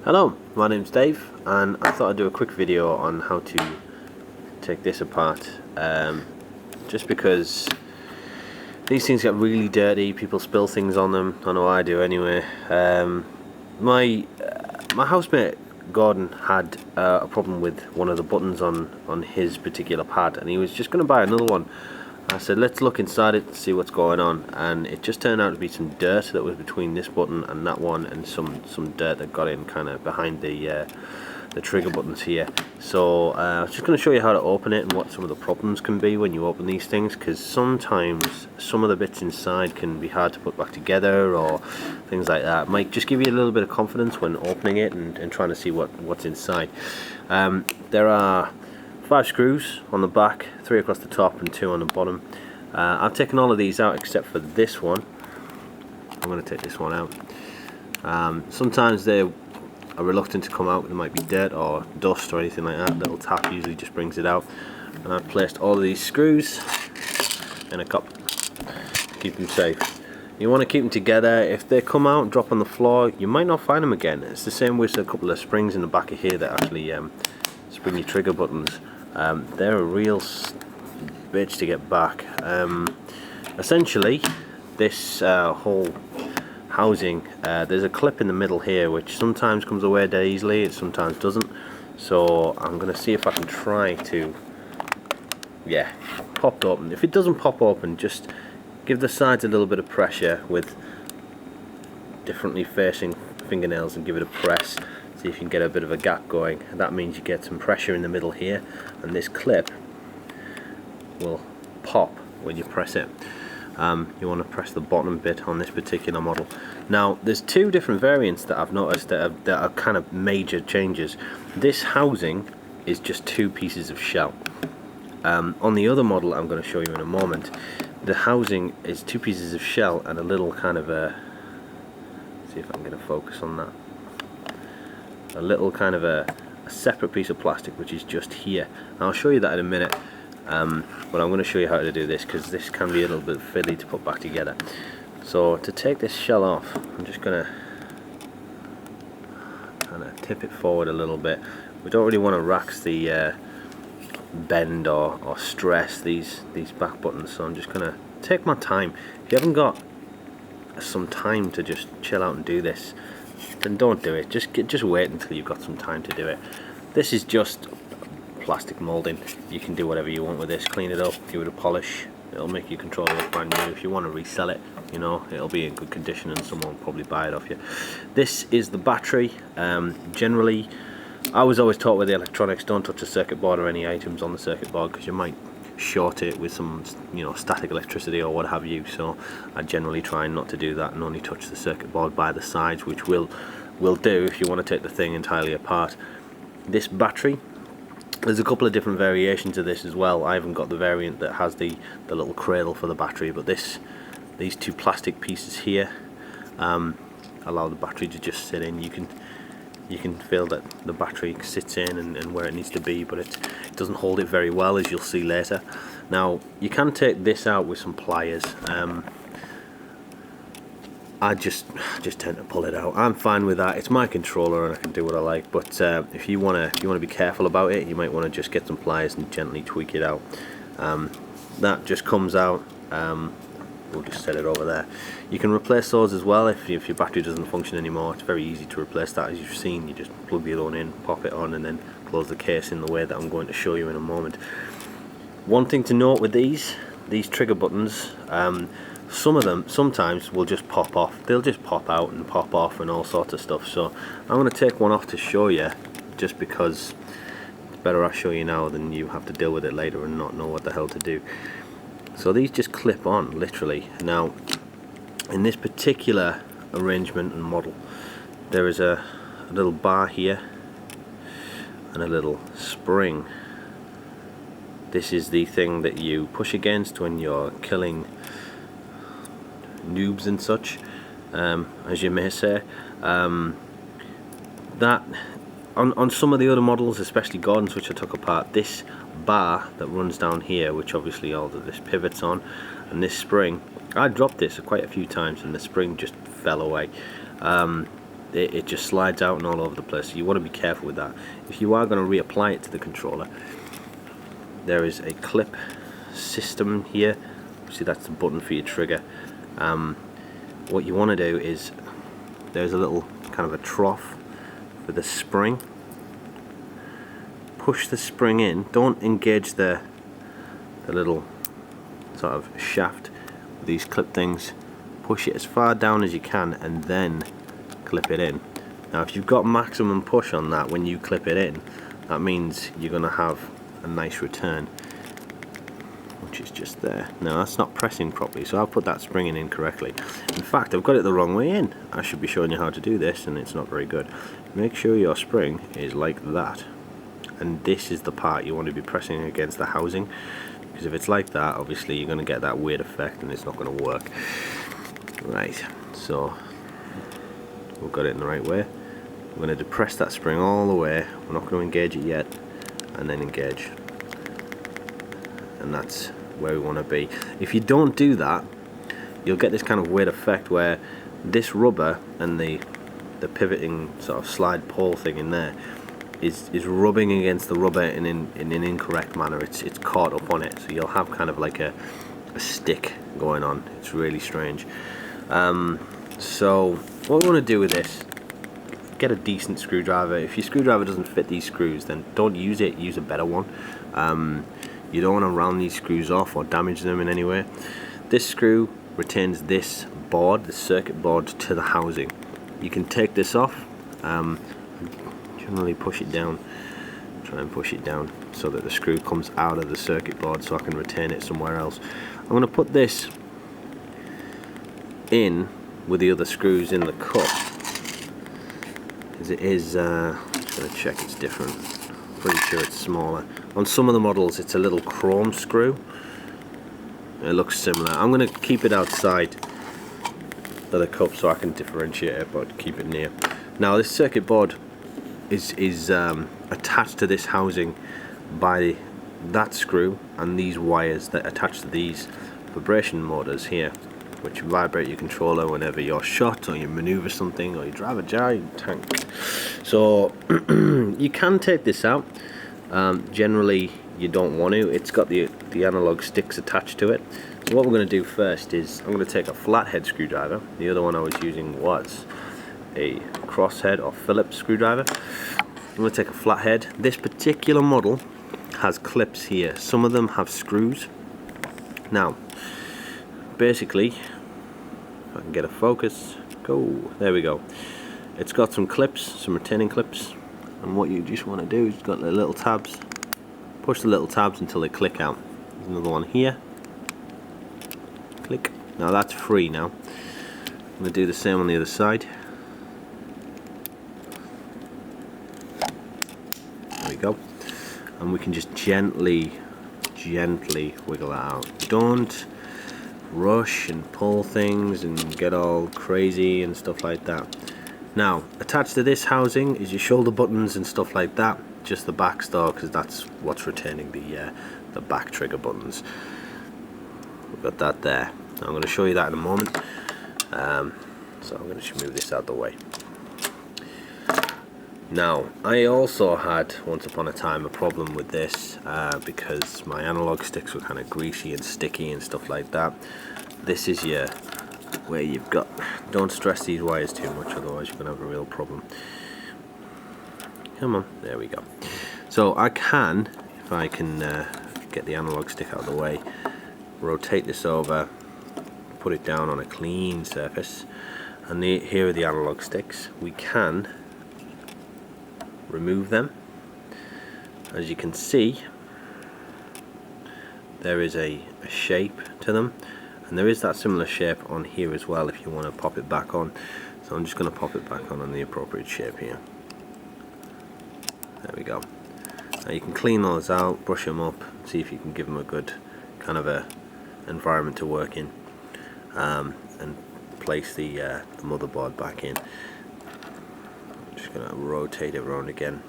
Hello, my name's Dave, and I thought I'd do a quick video on how to take this apart, just because these things get really dirty, people spill things on them. I know I do anyway. My housemate Gordon had a problem with one of the buttons on his particular pad, and he was just going to buy another one. I said, let's look inside it to see what's going on, and it just turned out to be some dirt that was between this button and that one, and some dirt that got in kind of behind the trigger buttons here. So I was just going to show you how to open it and what some of the problems can be when you open these things, because sometimes some of the bits inside can be hard to put back together or things like that. It might just give you a little bit of confidence when opening it and trying to see what's inside. There are 5 screws on the back, 3 across the top and 2 on the bottom. I've taken all of these out except for this one. I'm going to take this one out. Sometimes they are reluctant to come out. There might be dirt or dust or anything like that. Little tap usually just brings it out. And I've placed all of these screws in a cup to keep them safe. You want to keep them together. If they come out and drop on the floor, you might not find them again. It's the same with a couple of springs in the back of here that actually spring your trigger buttons. They're a real bitch to get back. Essentially, this whole housing, there's a clip in the middle here which sometimes comes away dead easily, it sometimes doesn't. So I'm going to see if I can try to, pop it open. If it doesn't pop open, just give the sides a little bit of pressure with differently facing fingernails and give it a press. See if you can get a bit of a gap going. That means you get some pressure in the middle here, and this clip will pop when you press it. You want to press the bottom bit on this particular model. Now there's 2 different variants that I've noticed that are kind of major changes. This housing is just 2 pieces of shell. On the other model I'm going to show you in a moment, the housing is 2 pieces of shell and a little kind of a, see if I can get a focus on that, a little kind of a separate piece of plastic which is just here. And I'll show you that in a minute, but I'm going to show you how to do this because this can be a little bit fiddly to put back together. So to take this shell off, I'm just going to kind of tip it forward a little bit. We don't really want to rack the bend or stress these back buttons, so I'm just going to take my time. If you haven't got some time to just chill out and do this, then don't do it. Just wait until you've got some time to do it. This is just plastic molding. You can do whatever you want with this. Clean it up, give it a polish. It'll make your controller look brand new. If you want to resell it, you know, it'll be in good condition and someone will probably buy it off you. This is the battery. Generally, I was always taught with the electronics, don't touch the circuit board or any items on the circuit board because you might short it with some, you know, static electricity or what have you. So I generally try not to do that and only touch the circuit board by the sides, which will do if you want to take the thing entirely apart. This battery, there's a couple of different variations of this as well. I haven't got the variant that has the little cradle for the battery, but these 2 plastic pieces here allow the battery to just sit in. You can feel that the battery sits in and where it needs to be, but it doesn't hold it very well, as you'll see later. Now you can take this out with some pliers. I just tend to pull it out. I'm fine with that. It's my controller and I can do what I like. But if you want to be careful about it, you might want to just get some pliers and gently tweak it out. That just comes out. We'll just set it over there. You can replace those as well if your battery doesn't function anymore. It's very easy to replace that, as you've seen. You just plug your own in, pop it on, and then close the case in the way that I'm going to show you in a moment. One thing to note with these trigger buttons, some of them sometimes will just pop off. They'll just pop out and pop off and all sorts of stuff. So I'm going to take one off to show you, just because it's better I show you now than you have to deal with it later and not know what the hell to do. So these just clip on, literally. Now in this particular arrangement and model, there is a little bar here and a little spring. This is the thing that you push against when you're killing noobs and such, as you may say. That on some of the other models, especially Gordon's, which I took apart, this bar that runs down here, which obviously all of this pivots on, and this spring, I dropped this quite a few times and the spring just fell away. it just slides out and all over the place. So you want to be careful with that. If you are going to reapply it to the controller, there is a clip system here. See, that's the button for your trigger. What you want to do is, there's a little kind of a trough for the spring. Push the spring in. Don't engage the little sort of shaft with these clip things. Push it as far down as you can and then clip it in. Now if you've got maximum push on that when you clip it in, that means you're going to have a nice return, which is just there. Now that's not pressing properly, so I've put that spring in incorrectly. In fact, I've got it the wrong way in. I should be showing you how to do this, and it's not very good. Make sure your spring is like that, and this is the part you want to be pressing against the housing, because if it's like that, obviously you're going to get that weird effect and it's not going to work. Right, so we've got it in the right way. We're going to depress that spring all the way. We're not going to engage it yet, and then engage, and that's where we want to be. If you don't do that, you'll get this kind of weird effect where this rubber and the pivoting sort of slide pole thing in there is rubbing against the rubber in an incorrect manner. It's caught up on it, so you'll have kind of like a stick going on. It's really strange. So what we want to do with this, get a decent screwdriver. If your screwdriver doesn't fit these screws, then don't use it, use a better one. You don't want to round these screws off or damage them in any way. This screw retains this board, the circuit board, to the housing. You can take this off, generally push it down, try and push it down so that the screw comes out of the circuit board so I can retain it somewhere else. I'm going to put this in with the other screws in the cup, as it is, just going to check it's different. Pretty sure it's smaller. On some of the models it's a little chrome screw. It looks similar. I'm going to keep it outside of the cup so I can differentiate it, but keep it near. Now this circuit board is attached to this housing by that screw and these wires that attach to these vibration motors here, which vibrate your controller whenever you're shot or you maneuver something or you drive a giant tank. So you can take this out. Generally you don't want to. It's got the analog sticks attached to it. So what we're going to do first is I'm going to take a flathead screwdriver. The other one I was using was a crosshead or Phillips screwdriver. I'm going to take a flathead. This particular model has clips here. Some of them have screws. Now basically, if I can get a focus, go, there we go. It's got some clips, some retaining clips, and what you just want to do is you've got the little tabs, push the little tabs until they click out. There's another one here, click. Now that's free now. I'm going to do the same on the other side. There we go. And we can just gently wiggle that out. Don't rush and pull things and get all crazy and stuff like that. Now attached to this housing is your shoulder buttons and stuff like that, just the back store, because that's what's retaining the back trigger buttons. We've got that there. Now, I'm going to show you that in a moment, so I'm going to just move this out of the way. Now I also had once upon a time a problem with this because my analog sticks were kind of greasy and sticky and stuff like that. This is where you've got, don't stress these wires too much, otherwise you're going to have a real problem. Come on, there we go. So I can, if I can get the analog stick out of the way, rotate this over, put it down on a clean surface, and here are the analog sticks. We can remove them. As you can see, there is a shape to them, and there is that similar shape on here as well if you want to pop it back on. So I'm just going to pop it back on the appropriate shape here. There we go. Now you can clean those out, brush them up, see if you can give them a good kind of a environment to work in, and place the motherboard back in. Just going to rotate it around again.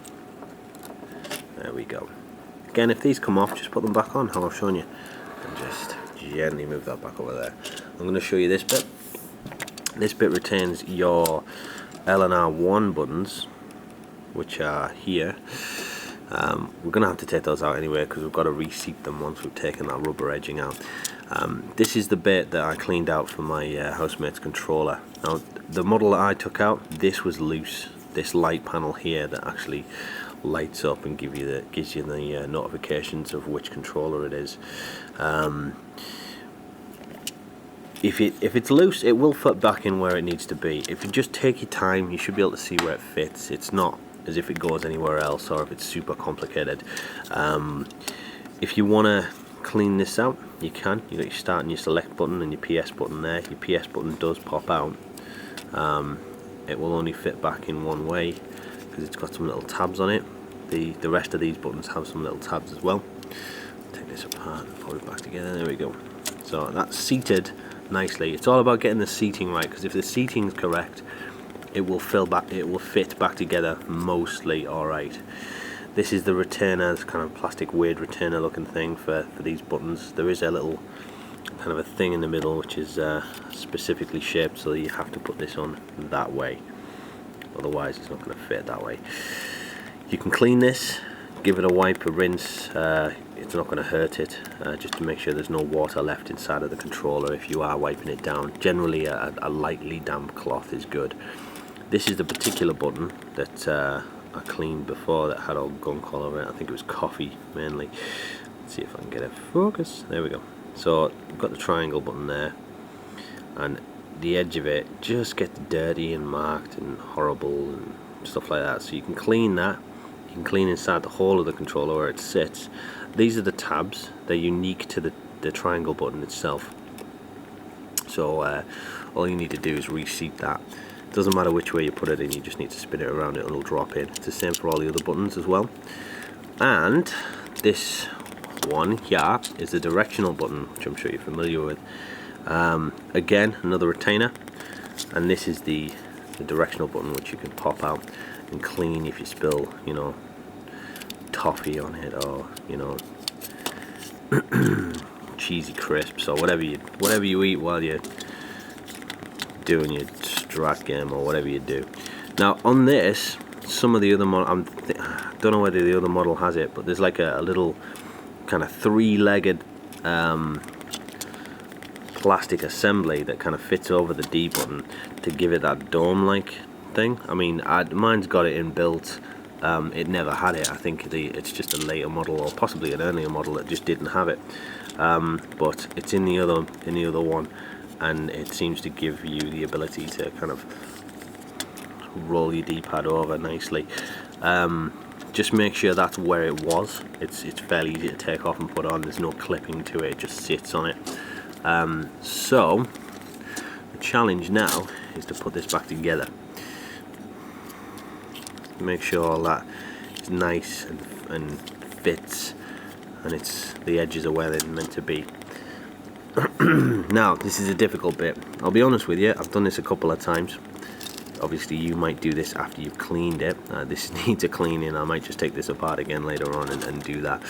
There we go. Again, if these come off, just put them back on how I've shown you, and just gently move that back over there. I'm going to show you this bit. This bit retains your L and R1 buttons, which are here. We're going to have to take those out anyway because we've got to reseat them once we've taken that rubber edging out. This is the bit that I cleaned out for my housemate's controller. Now, the model that I took out, this was loose. This light panel here that actually lights up and gives you the notifications of which controller it is. If it's loose, it will fit back in where it needs to be. If you just take your time, you should be able to see where it fits. It's not as if it goes anywhere else or if it's super complicated. If you want to clean this out, you can. You got your start and your select button and your PS button there. Your PS button does pop out. It will only fit back in one way because it's got some little tabs on it. The rest of these buttons have some little tabs as well. Take this apart and put it back together. There we go. So that's seated nicely. It's all about getting the seating right, because if the seating is correct, it will fit back together mostly alright. This is the retainer, this kind of plastic weird retainer looking thing for these buttons. There is a little kind of a thing in the middle which is specifically shaped so that you have to put this on that way, otherwise it's not going to fit that way. You can clean this, give it a wipe, a rinse. It's not going to hurt it, just to make sure there's no water left inside of the controller if you are wiping it down. Generally a lightly damp cloth is good. This is the particular button that I cleaned before that had all gunk all over it. I think it was coffee mainly. Let's see if I can get it focus. There we go. So we've got the triangle button there, and the edge of it just gets dirty and marked and horrible and stuff like that. So you can clean that. You can clean inside the hole of the controller where it sits. These are the tabs. They're unique to the triangle button itself. So all you need to do is reseat that. Doesn't matter which way you put it in, you just need to spin it around, it will drop in. It's the same for all the other buttons as well. And this one here is the directional button, which I'm sure you're familiar with. Again, another retainer, and this is the directional button, which you can pop out and clean if you spill, you know, toffee on it, or you know, cheesy crisps, or whatever you eat while you're doing your strat game or whatever you do. Now on this, some of the other model, I don't know whether the other model has it, but there's like a little kind of three-legged plastic assembly that kind of fits over the D button to give it that dome-like thing. I mean, mine's got it inbuilt. It never had it. I think it's just a later model, or possibly an earlier model that just didn't have it. But it's in the other one, and it seems to give you the ability to kind of roll your D-pad over nicely. Just make sure that's where it was. It's fairly easy to take off and put on. There's no clipping to it. It just sits on it. So the challenge now is to put this back together. Make sure all that is nice and fits, and the edges are where they're meant to be. Now this is a difficult bit. I'll be honest with you, I've done this a couple of times. Obviously you might do this after you've cleaned it. This needs a cleaning. I might just take this apart again later on and do that.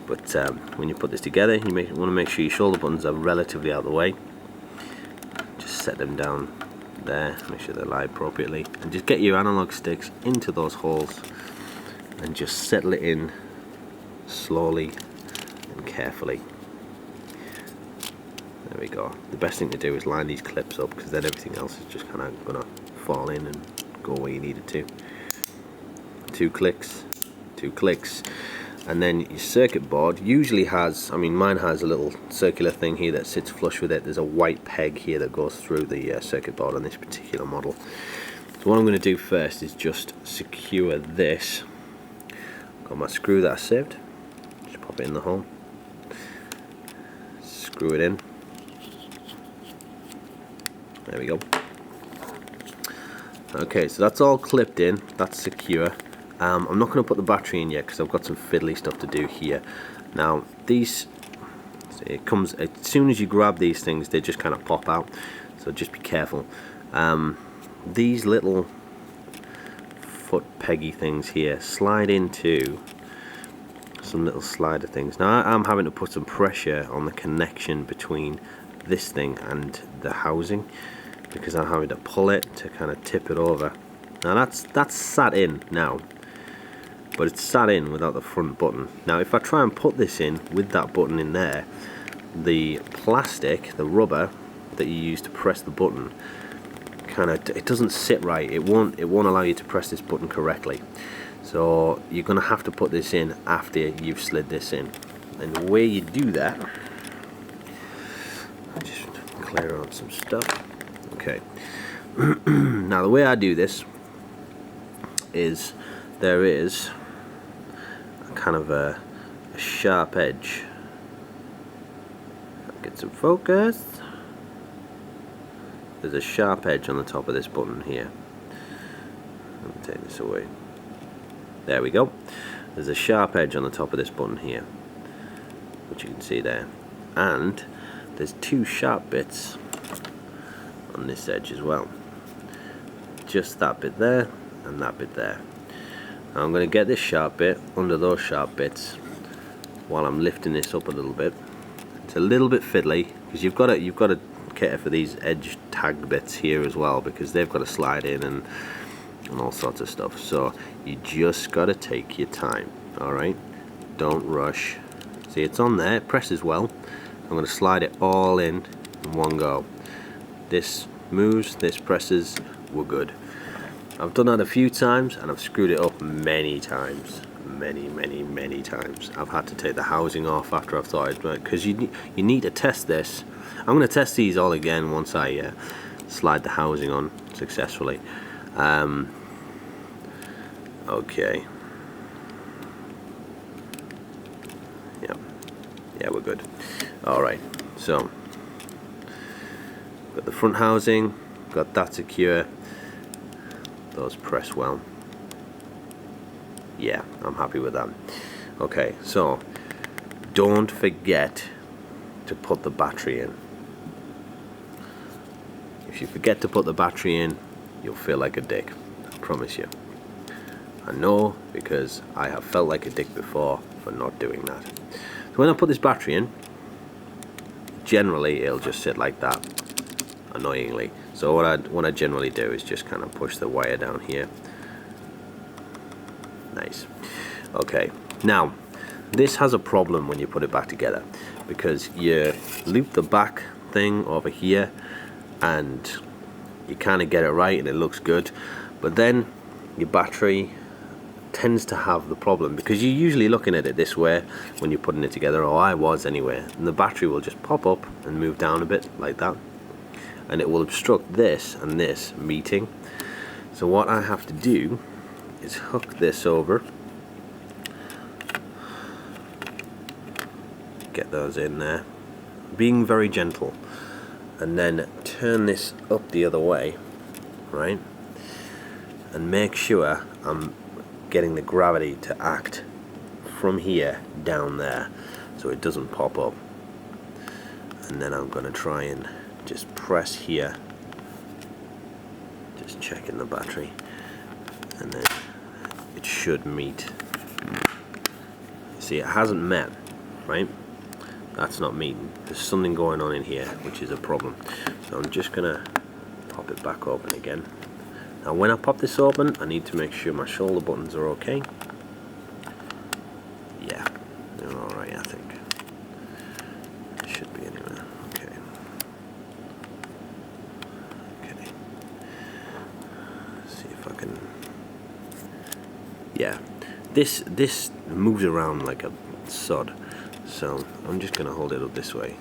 But when you put this together, you want to make sure your shoulder buttons are relatively out of the way. Just set them down there, make sure they lie appropriately, and just get your analog sticks into those holes and just settle it in slowly and carefully. There we go. The best thing to do is line these clips up, because then everything else is just kind of gonna fall in and go where you need it to. 2 clicks, 2 clicks, and then your circuit board usually has, I mean mine has a little circular thing here that sits flush with it. There's a white peg here that goes through the circuit board on this particular model. So what I'm going to do first is just secure this. Got my screw that I saved, just pop it in the hole, screw it in. There we go. Okay, so that's all clipped in, that's secure. I'm not going to put the battery in yet because I've got some fiddly stuff to do here. Now these, it comes as soon as you grab these things, they just kind of pop out, so just be careful. These little foot peggy things here slide into some little slider things. Now I'm having to put some pressure on the connection between this thing and the housing, because I'm having to pull it to kind of tip it over Now that's sat in now, but it's sat in without the front button. Now if I try and put this in with that button in there, the plastic, the rubber that you use to press the button, it doesn't sit right. It won't allow you to press this button correctly. So you're gonna have to put this in after you've slid this in. And the way you do that, I'll just clear out some stuff. Okay. Now the way I do this is there is a sharp edge. Get some focus. There's a sharp edge on the top of this button here. Let me take this away. There we go. There's a sharp edge on the top of this button here, which you can see there, and there's two sharp bits on this edge as well. Just that bit there and that bit there. Now I'm going to get this sharp bit under those sharp bits while I'm lifting this up a little bit. It's a little bit fiddly because you've got to cater for these edge tag bits here as well, because they've got to slide in and all sorts of stuff. So you just got to take your time. All right, don't rush. See, it's on there, it presses well. I'm going to slide it all in one go. This moves, this presses, we're good. I've done that a few times and I've screwed it up many times. Many times. I've had to take the housing off after I've thought it, because you need to test this. I'm going to test these all again once I slide the housing on successfully. Okay. Yeah, we're good. Alright, so got the front housing, got that secure, those press well. Yeah, I'm happy with that. Okay, so don't forget to put the battery in. If you forget to put the battery in, you'll feel like a dick, I promise you. I know, because I have felt like a dick before for not doing that. So when I put this battery in, generally it'll just sit like that, annoyingly. So what I generally do is just kind of push the wire down here. Nice. Okay, now this has a problem when you put it back together, because you loop the back thing over here and you kind of get it right and it looks good, but then your battery tends to have the problem, because you're usually looking at it this way when you're putting it together, or I was anyway, and the battery will just pop up and move down a bit like that, and it will obstruct this and this meeting. So what I have to do is hook this over, get those in there, being very gentle, and then turn this up the other way, right, and make sure I'm getting the gravity to act from here down there so it doesn't pop up. And then I'm going to try and just press here, just checking the battery, and then it should meet. See, it hasn't met, right? That's not meeting. There's something going on in here which is a problem. So I'm just gonna pop it back open again. Now when I pop this open, I need to make sure my shoulder buttons are okay. Yeah, they're alright, I think. It should be anyway. Okay. Okay. See if I can. Yeah, this moves around like a sod, so I'm just gonna hold it up this way.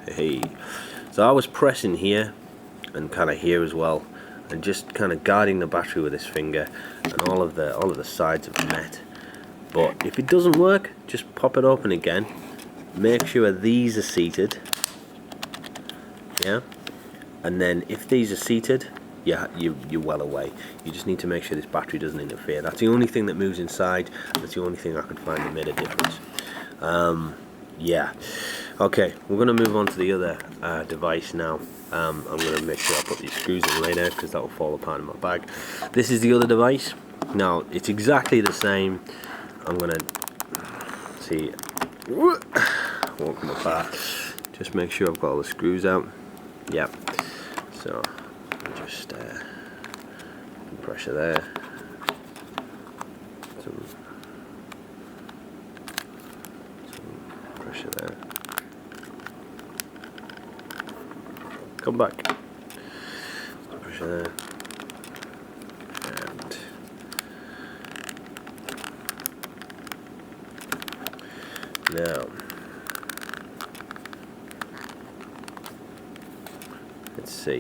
Hey. So I was pressing here and kind of here as well, and just kind of guarding the battery with this finger, and all of the sides have met. But if it doesn't work, just pop it open again. Make sure these are seated. Yeah, and then if these are seated, yeah, you're well away. You just need to make sure this battery doesn't interfere. That's the only thing that moves inside. That's the only thing I could find that made a difference. Yeah. Okay, we're going to move on to the other device now. I'm going to make sure I put these screws in later, because that will fall apart in my bag. This is the other device. Now, it's exactly the same. I'm going to see. Won't come apart. Just make sure I've got all the screws out. Yep. So just some pressure there, some pressure there. Come back. Some pressure there. And now let's see.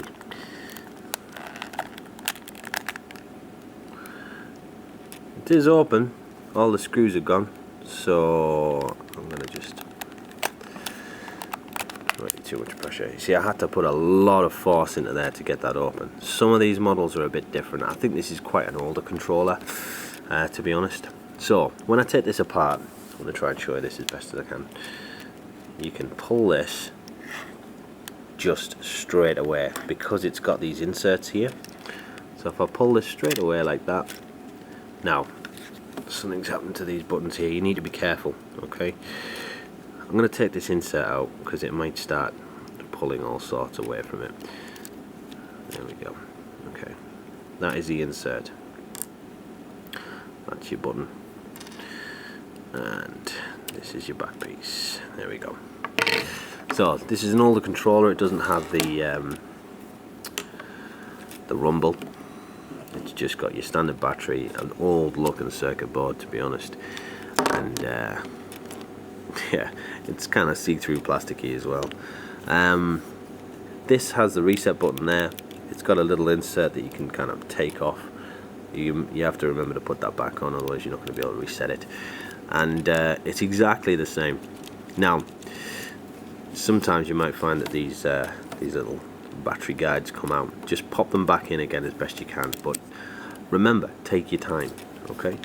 It is open, all the screws are gone, so I'm gonna just not too much pressure. You see, I had to put a lot of force into there to get that open. Some of these models are a bit different. I think this is quite an older controller, to be honest. So when I take this apart, I'm gonna try and show you this as best as I can. You can pull this just straight away because it's got these inserts here. So if I pull this straight away like that, now something's happened to these buttons here. You need to be careful, okay? I'm going to take this insert out because it might start pulling all sorts away from it. There we go. Okay, that is the insert. That's your button, and this is your back piece. There we go. So this is an older controller. It doesn't have the rumble. It's just got your standard battery, an old looking circuit board, to be honest, and yeah, it's kind of see-through plasticky as well. This has the reset button there. It's got a little insert that you can kind of take off. You have to remember to put that back on, otherwise you're not going to be able to reset it. And it's exactly the same. Now, sometimes you might find that these little battery guides come out. Just pop them back in again as best you can, but remember, take your time, okay?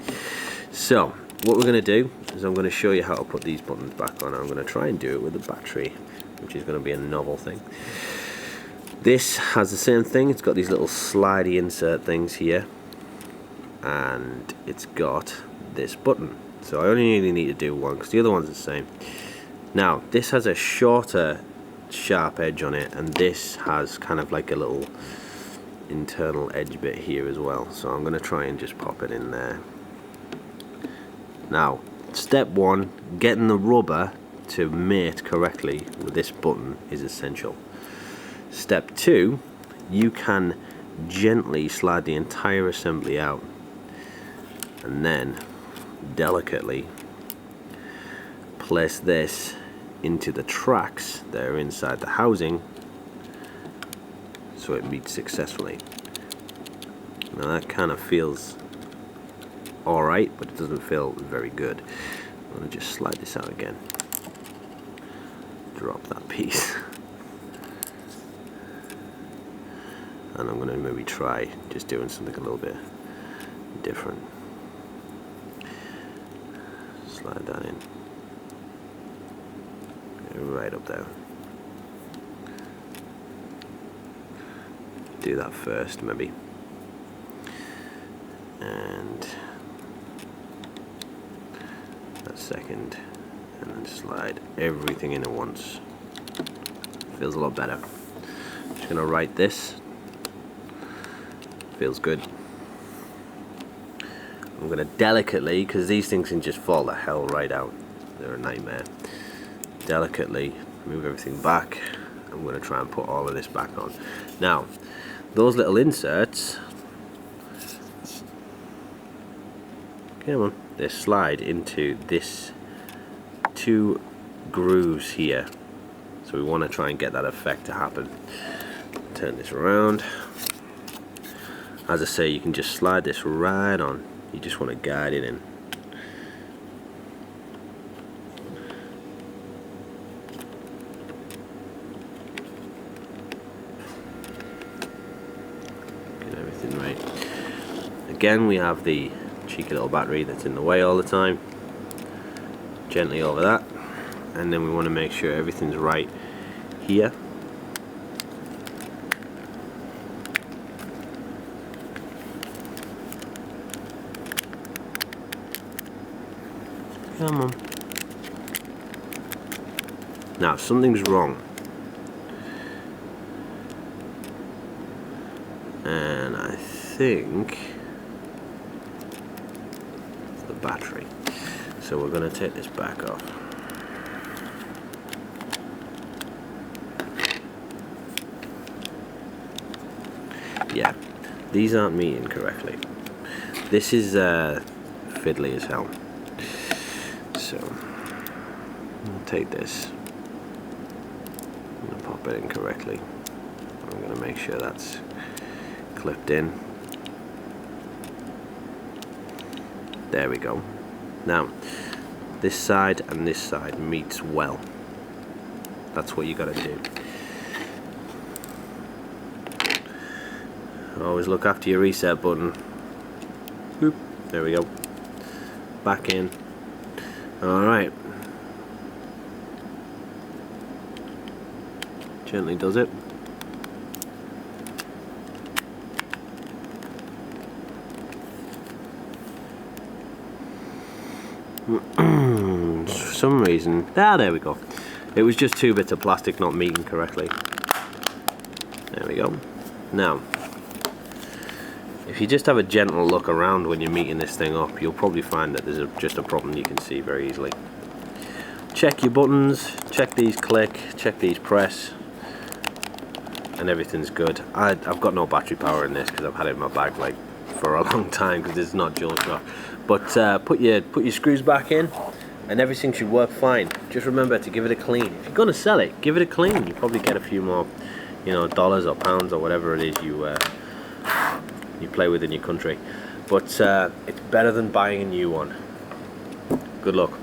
So what we're going to do is I'm going to show you how to put these buttons back on. I'm going to try and do it with the battery, which is going to be a novel thing. This has the same thing. It's got these little slidey insert things here, and it's got this button. So I only really need to do one because the other one's the same. Now this has a shorter sharp edge on it, and this has kind of like a little internal edge bit here as well, so I'm going to try and just pop it in there. Now step one, getting the rubber to mate correctly with this button is essential. Step two, you can gently slide the entire assembly out and then delicately place this into the tracks that are inside the housing so it meets successfully. Now that kind of feels alright, but it doesn't feel very good. I'm going to just slide this out again. Drop that piece. And I'm going to maybe try just doing something a little bit different. Slide that in. Right up there. Do that first, maybe, and that second, and then slide everything in at once. Feels a lot better. Just gonna write this. Feels good. I'm gonna delicately, because these things can just fall the hell right out. They're a nightmare. Delicately move everything back. I'm going to try and put all of this back on. Now those little inserts, come on, they slide into this two grooves here, so we want to try and get that effect to happen. Turn this around. As I say, you can just slide this right on. You just want to guide it in. Again, we have the cheeky little battery that's in the way all the time. Gently over that, and then we want to make sure everything's right here. Come on. Now something's wrong. and I think it's the battery. So we're going to take this back off. Yeah, these aren't meeting correctly. This is fiddly as hell. So I'll take this. I'm going to pop it in correctly. I'm going to make sure that's clipped in. There we go. Now, this side and this side meets well. That's what you got to do. Always look after your reset button. Boop. There we go. Back in. Alright. Gently does it. For some reason, there we go. It was just 2 bits of plastic not meeting correctly. There we go. Now, if you just have a gentle look around when you're meeting this thing up, you'll probably find that there's just a problem you can see very easily. Check your buttons, check these click, check these press, and everything's good. I've got no battery power in this because I've had it in my bag like for a long time because it's not dual shock. But put your screws back in, and everything should work fine. Just remember to give it a clean. If you're gonna sell it, give it a clean. You probably get a few more, you know, dollars or pounds or whatever it is you play with in your country. But it's better than buying a new one. Good luck.